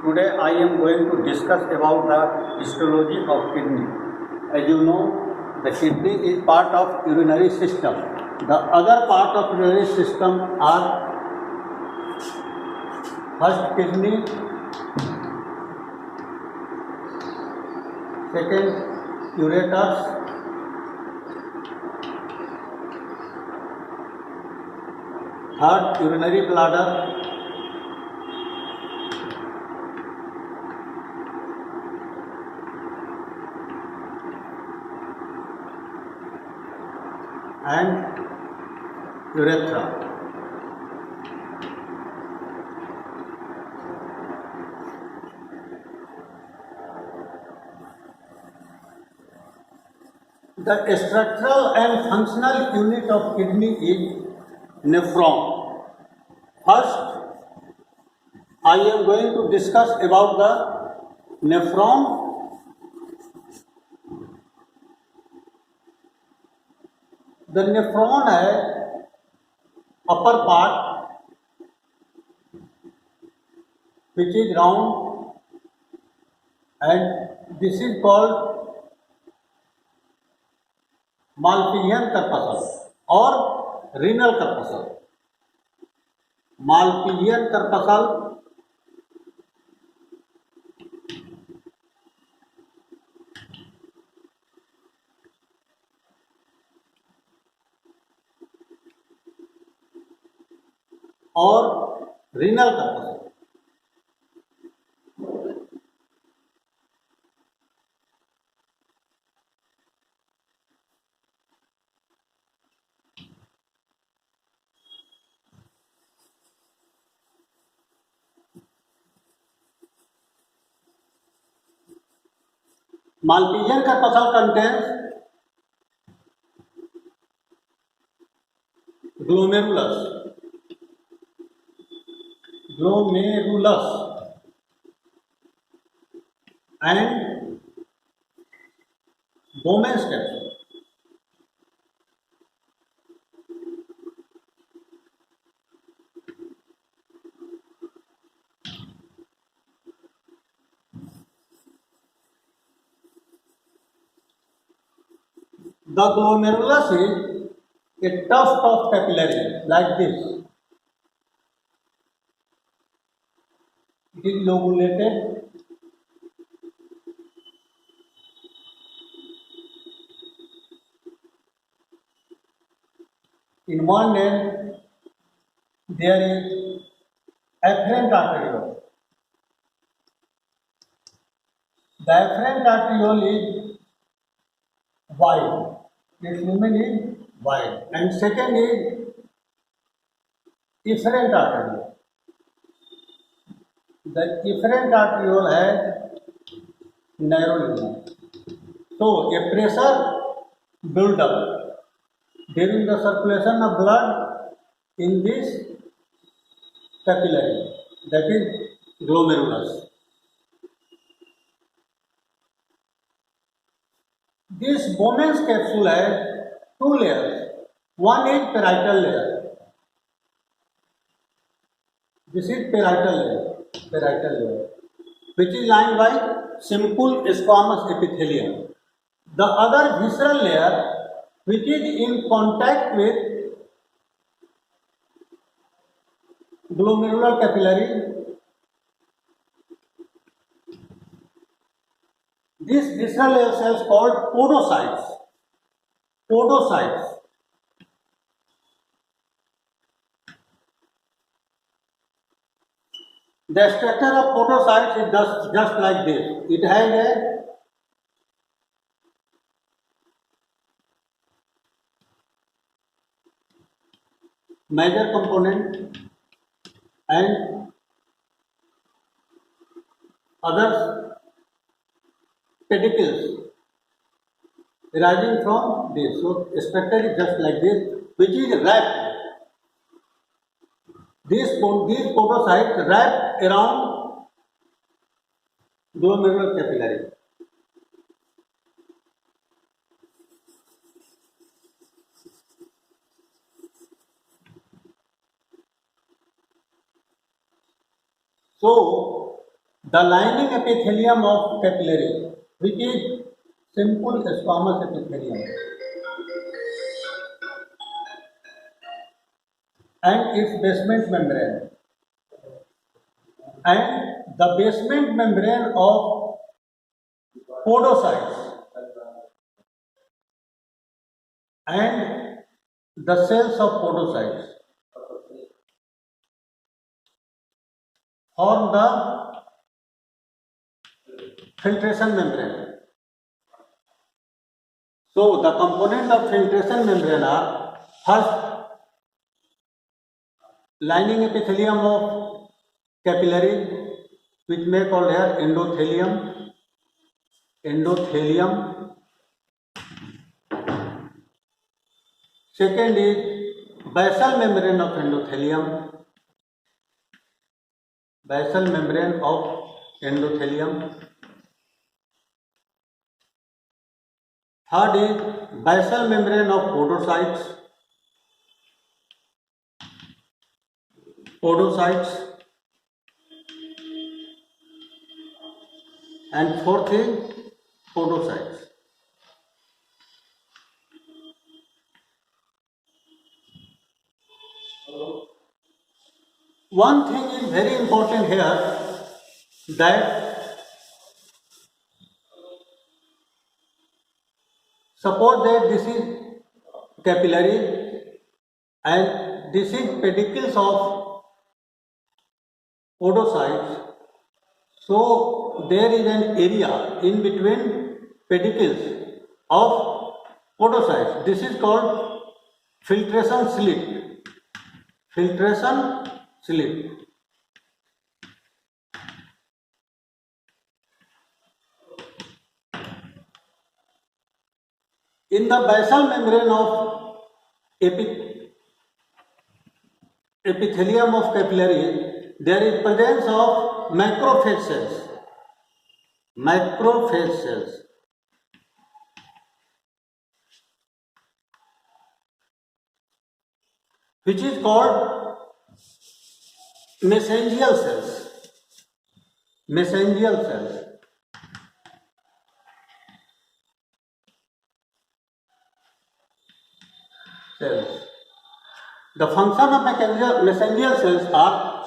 Today I am going to discuss about the histology of kidney. As you know, the kidney is part of urinary system. The other part of urinary system are first kidney, second ureters, third urinary bladder, and urethra. The structural and functional unit of kidney is nephron. First, I am going to discuss about the nephron. The nephron है upper part which is round and this is called Malpighian corpuscle or renal corpuscle. Malpighian corpuscle or renal corpuscle. Malpighian corpuscle contains glomerulus and Bowman's capsule. The glomerulus is a tuft of capillary like this. It is lobulated in one end. There is afferent arteriole. The afferent arteriole is wide. Its lumen is wide. And second is efferent arteriole. The efferent arteriole has narrow lumen. So a pressure build up during the circulation of blood in this capillary, that is glomerulus. This Bowman's capsule has two layers. One is parietal layer. This is parietal layer, which is lined by simple squamous epithelium. The other visceral layer, which is in contact with glomerular capillary. These visceral layer cells called podocytes. The structure of podocytes is just like this. It has a major component and other pedicles arising from this. So structure is just like this, which is wrapped. These podocytes wrap around glomerular capillary. So The lining epithelium of capillary, which is simple squamous epithelium, and its basement membrane, and the basement membrane of podocytes, and the cells of podocytes form the filtration membrane. So the component of filtration membrane are: first, lining epithelium of capillary, which may called here endothelium. Second is basal membrane of endothelium. Third is basal membrane of podocytes. And fourth is podocytes. One thing is very important here, that suppose that this is capillary and this is pedicles of podocytes. So there is an area in between pedicles of podocytes. This is called filtration slit. In the basal membrane of epithelium of capillary, there is presence of macrophage cells, which is called mesangial cells. The function of mesangial cells are: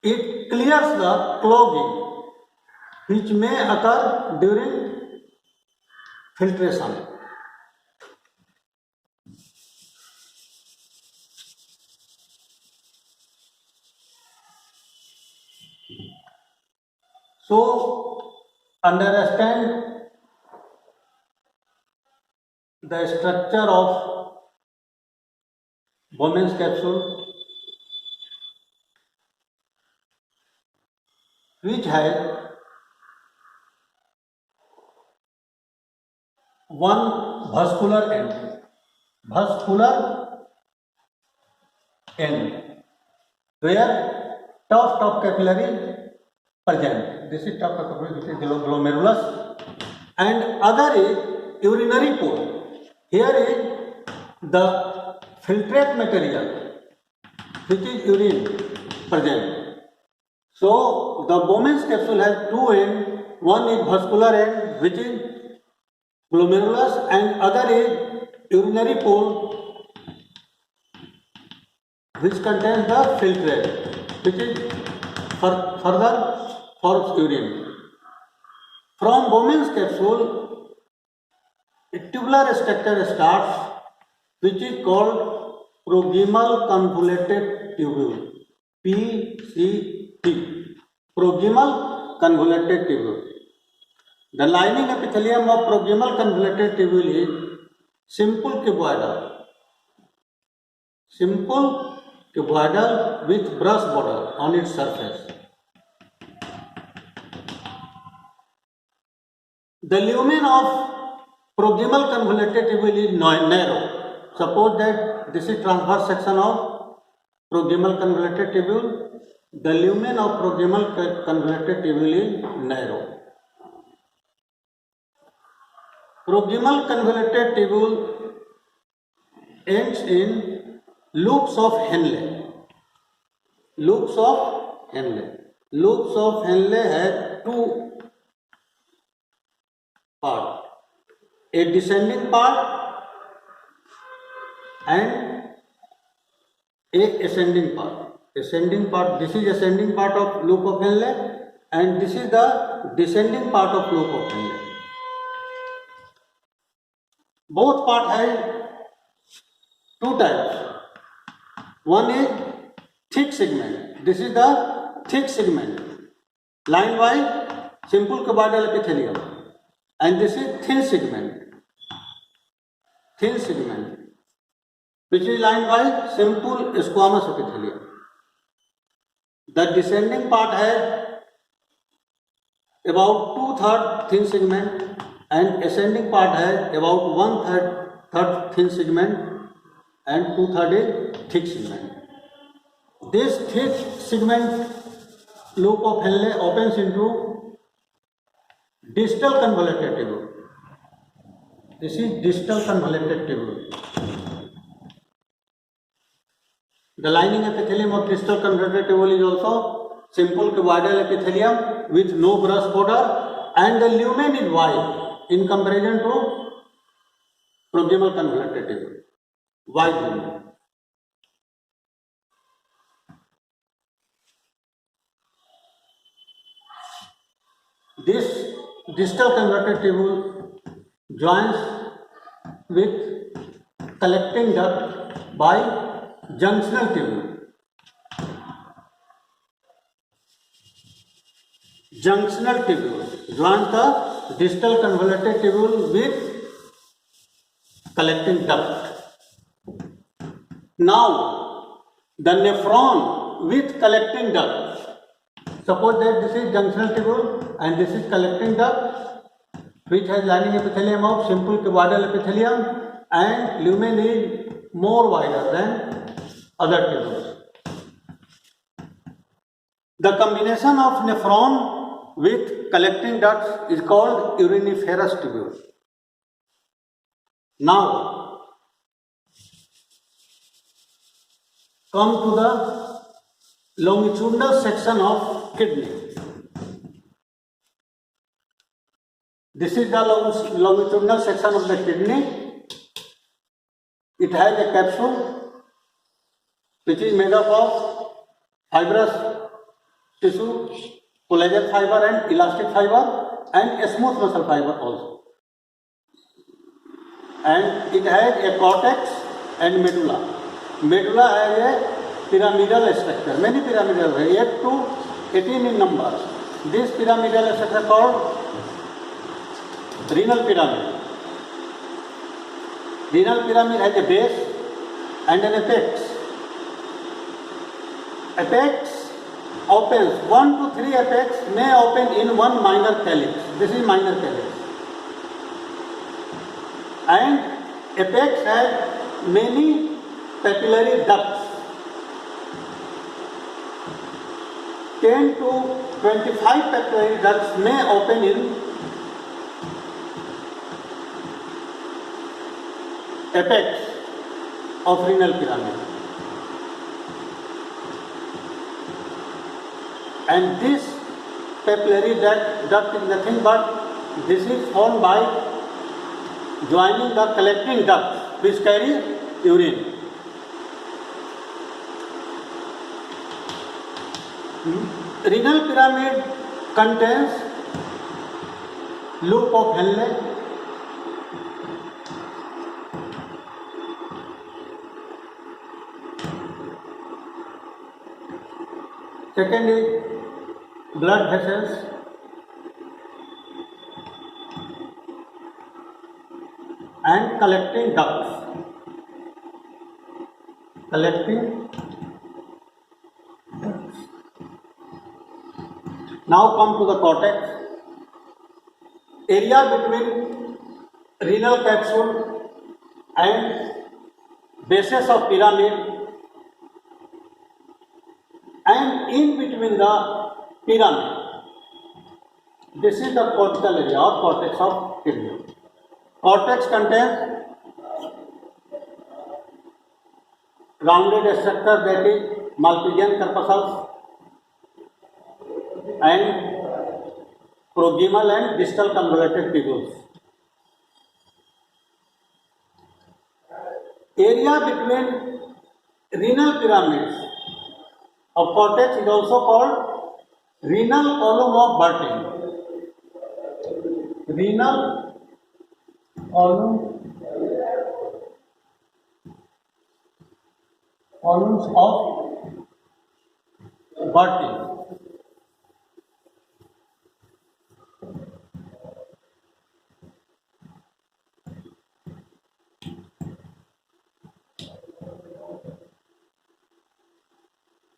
it clears the clogging which may occur during filtration. So, understand the structure of Bowman's capsule, which has one vascular end, where tuft of capillary present. This is tuft of capillary, this is glomerulus, and other is urinary pole. Here is the filtrate material, which is urine present. So the Bowman's capsule has two ends. One is vascular end, which is glomerulus, and other is urinary pole, which contains the filtrate, which is further forms urine. From Bowman's capsule, a tubular structure starts, which is called proximal convoluted tubule, PCT, proximal convoluted tubule. The lining epithelium of proximal convoluted tubule is simple cuboidal with brush border on its surface. The lumen of proximal convoluted tubule is narrow. Suppose that this is transverse section of proximal convoluted tubule. The lumen of proximal convoluted tubule is narrow. Proximal convoluted tubule ends in loops of Henle. loops of Henle have two parts, a descending part and a ascending part. Ascending part, this is ascending part of loop of Henle and this is the descending part of loop of Henle. Both parts have two types. One is thick segment. This is the thick segment. Line wise simple cuboidal epithelium. And this is thin segment. Thin segment. Which is line wise simple squamous epithelium. The descending part has about 2/3 thin segment and ascending part has about 1/3 thin segment and 2/3 is thick segment. This thick segment loop of Henle opens into distal convoluted tubule. This is distal convoluted tubule. The lining epithelium of distal convoluted tubule is also simple cuboidal epithelium with no brush border and the lumen is wide in comparison to proximal convoluted tubule. Wide lumen. This distal convoluted tubule joins with collecting duct by junctional tubule. Junctional tubule joins the distal convoluted tubule with collecting duct. Now, the nephron with collecting duct. Suppose that this is junctional tubule and this is collecting duct, which has lining epithelium of simple cuboidal epithelium and lumen is more wider than other tubules. The combination of nephron with collecting ducts is called uriniferous tubule. Now, come to the longitudinal section of kidney. This is the longitudinal section of the kidney. It has a capsule which is made up of fibrous tissue, collagen fiber and elastic fiber and a smooth muscle fiber also. And it has a cortex and medulla. Medulla has a pyramidal structure, many pyramidal, 8 to 18 in number. This pyramidal structure called renal pyramid. Renal pyramid has a base and an apex. Apex opens, 1 to 3 apex may open in one minor calyx. This is minor calyx. And apex has many papillary ducts. 10 to 25 papillary ducts may open in apex of renal pyramid. And this papillary duct is nothing but this is formed by joining the collecting ducts which carry urine. Renal pyramid contains loop of Henle, second is blood vessels, and collecting ducts. Collecting ducts. Now come to the cortex. Area between renal capsule and bases of pyramid and in between the pyramid. This is the cortical area or cortex of kidney. Cortex contains rounded structure that is Malpighian corpuscles and proximal and distal convoluted tubules. Area between renal pyramids of cortex is also called renal column of Barton. Renal columns of Barton.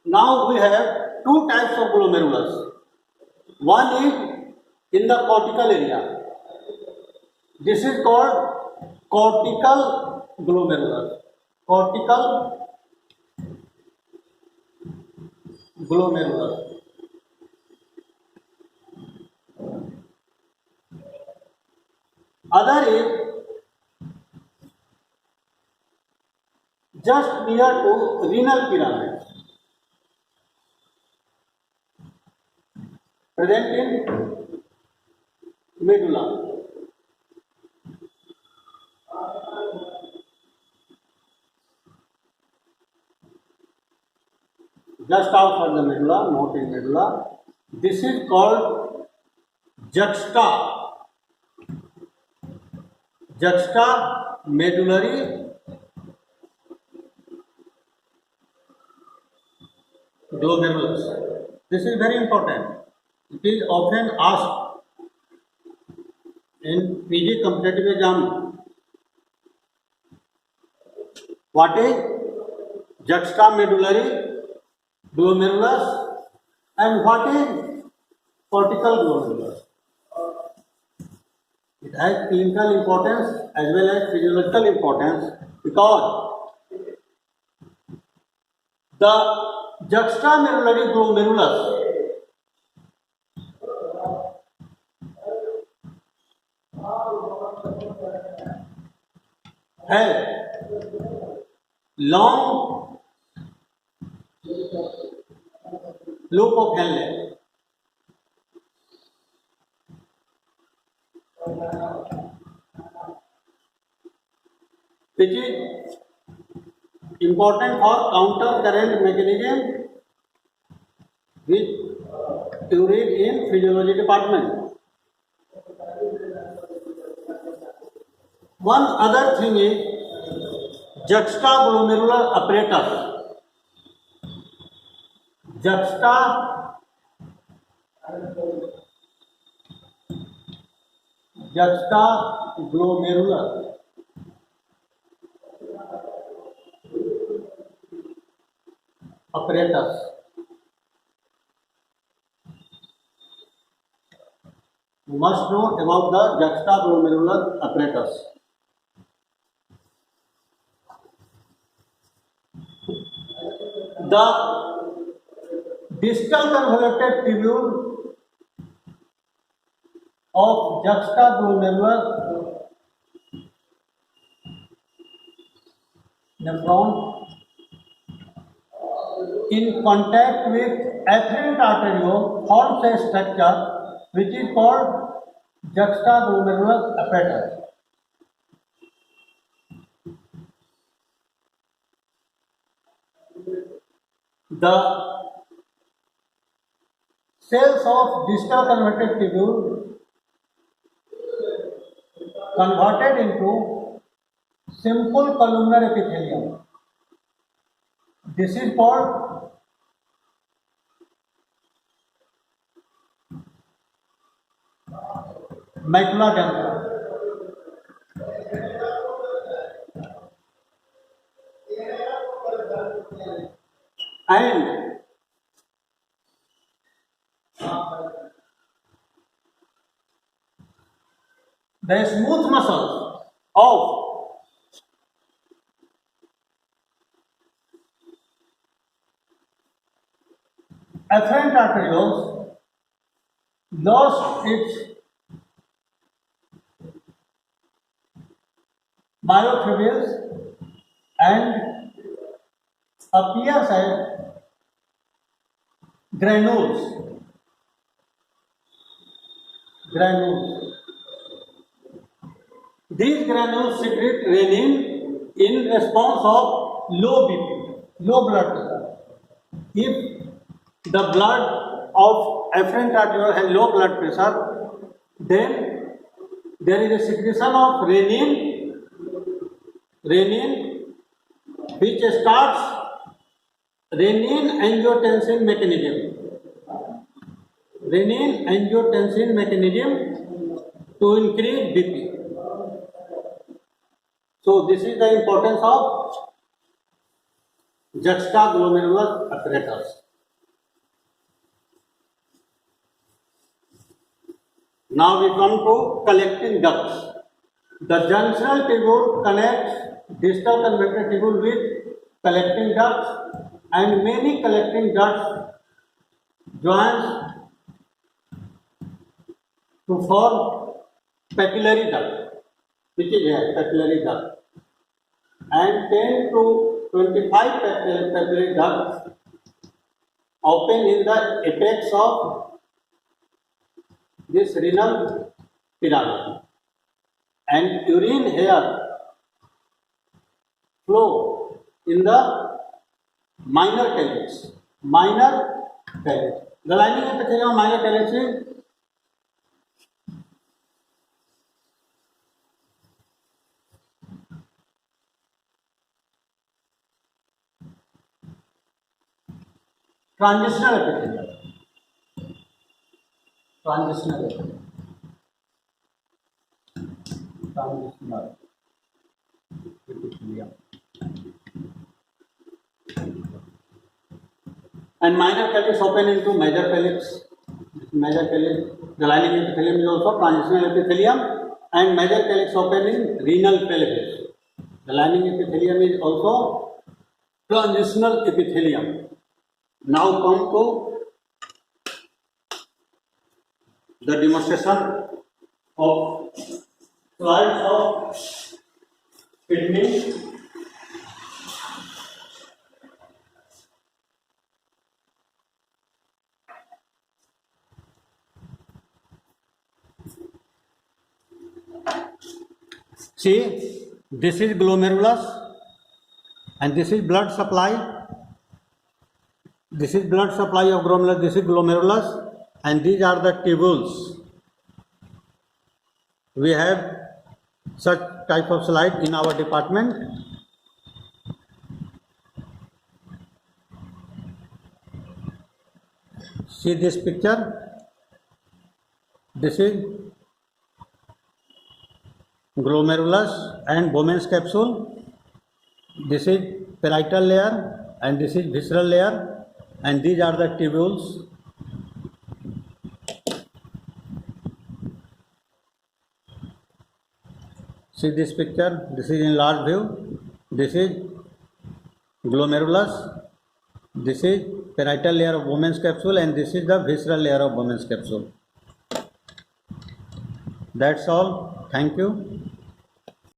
Now we have two types of glomerulus. One is in the cortical area. This is called cortical glomerulus. Cortical glomerulus. Other is just near to renal pyramids. Present in medulla. Just outside the medulla, not in medulla. This is called juxtamedullary glomerulus. This is very important. It is often asked in PG competitive exam. What is juxtamedullary glomerulus and what is cortical glomerulus? It has clinical importance as well as physiological importance because the juxtamedullary glomerulus has long loop of Henle, which is important for counter current mechanism, which you read in physiology department. One other thing is juxtaglomerular apparatus. Juxtaglomerular apparatus. You must know about the juxtaglomerular apparatus. The distal convoluted tubule of juxtaglomerular nephron in contact with afferent arteriole forms a structure which is called juxtaglomerular apparatus. The cells of distal convoluted tubule converted into simple columnar epithelium. This is called macula densa. And the smooth muscles of afferent arterioles lost its myofibrils and appears as granules. granules. These granules secrete renin in response of low BP, low blood pressure. If the blood of afferent arteriole has low blood pressure, then there is a secretion of renin which starts renin-angiotensin mechanism. Renin-angiotensin mechanism to increase BP. So this is the importance of juxtaglomerular apparatus. Now we come to collecting ducts. The junctional tubule connects distal and ventral tubule with collecting ducts, and many collecting ducts joins to form papillary duct, which is here papillary duct, and 10 to 25 papillary ducts open in the apex of this renal pyramid, and urine here flow in the minor calyx. The lining epithelium of minor calyx is transitional epithelium. Transitional epithelium. And minor calyx open into major calyx. Major calyx, the lining epithelium is also transitional epithelium, and major calyx open in renal pelvis. The lining epithelium is also transitional epithelium. Now come to the demonstration of slides of kidney. See, this is glomerulus and this is blood supply. This is blood supply of glomerulus, this is glomerulus, and these are the tubules. We have such type of slide in our department. See this picture. This is glomerulus and Bowman's capsule. This is parietal layer and this is visceral layer, and these are the tubules. See this picture. This is in large view. This is glomerulus. This is parietal layer of Bowman's capsule, and this is the visceral layer of Bowman's capsule. That's all. Thank you.